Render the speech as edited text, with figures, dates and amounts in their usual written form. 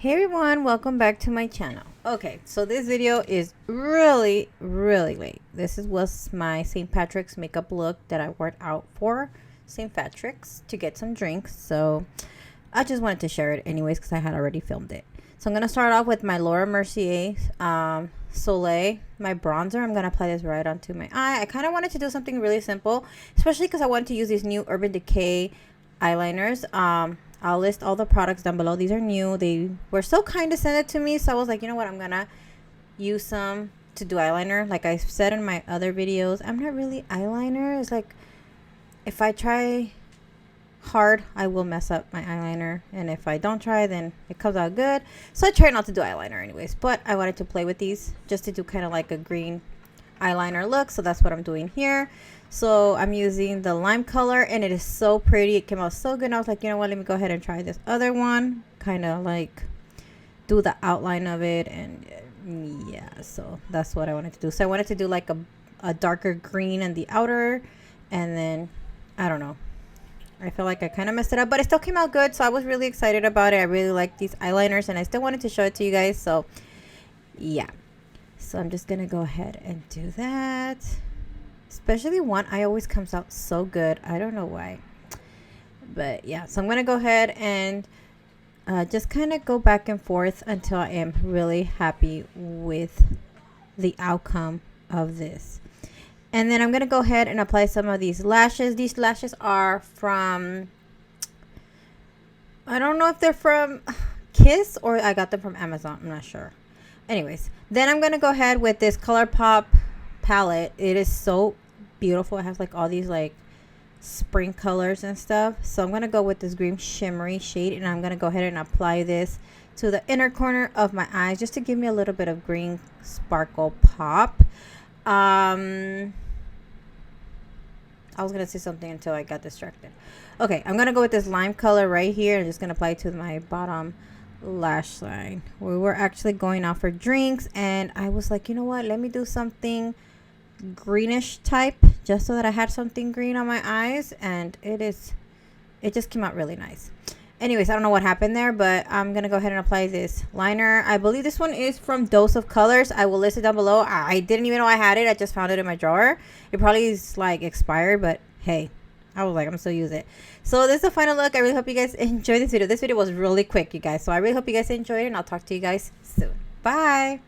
Hey everyone, welcome back to my channel. Okay, so this video is really late. This was my St. Patrick's makeup look that I wore out for St. Patrick's to get some drinks. So I just wanted to share it anyways because I had already filmed it. So I'm going to start off with my Laura Mercier Soleil, my bronzer. I'm going to apply this right onto my eye. I kind of wanted to do something really simple, especially because I wanted to use these new UrbanDecay eyeliners. I'll list all the products down below. These are new. They were so kind to send it to me. So I was like, you know what? I'm going to use some to do eyeliner. Like I said in my other videos, I'm not really eyeliner. It's like if I try hard, I will mess up my eyeliner. And if I don't try, then it comes out good. So I try not to do eyeliner anyways. But I wanted to play with these just to do kind of like a green eyeliner look. So that's what I'm doing here. So I'm using the lime color and it is so pretty. It came out so good. And I was like, you know what, let me go ahead and try this other one, kind of like do the outline of it. And yeah, so that's what I wanted to do. So I wanted to do like a darker green in the outer, and then I don't know, I feel like I kind of messed it up, but it still came out good. So I was really excited about it. I really like these eyeliners and I still wanted to show it to you guys. So yeah, so I'm just gonna go ahead and do that. Especially one eye always comes out so good. I don't know why. But yeah, so I'm going to go ahead and just kind of go back and forth until I am really happy with the outcome of this. And then I'm going to go ahead and apply some of these lashes. These lashes are from, I don't know if they're from Kiss or I got them from Amazon. I'm not sure. Anyways, then I'm going to go ahead with this ColourPop palette. It is so beautiful. It has like all these like spring colors and stuff. So I'm gonna go with this green shimmery shade and I'm gonna go ahead and apply this to the inner corner of my eyes just to give me a little bit of green sparkle pop. I was gonna say something until I got distracted. Okay, I'm gonna go with this lime color right here and just gonna apply it to my bottom lash line. We were actually going out for drinks and I was like, you know what, let me do something greenish type just so that I had something green on my eyes, and it just came out really nice. Anyways, I don't know what happened there, but I'm gonna go ahead and apply this liner. I believe this one is from Dose of Colors. I will list it down below. I didn't even know I had it. I just found it in my drawer. It probably is like expired, but hey, I was like, I'm still use it. So this is the final look. I really hope you guys enjoyed this video. This video was really quick, you guys, so I really hope you guys enjoyed it, and I'll talk to you guys soon. Bye.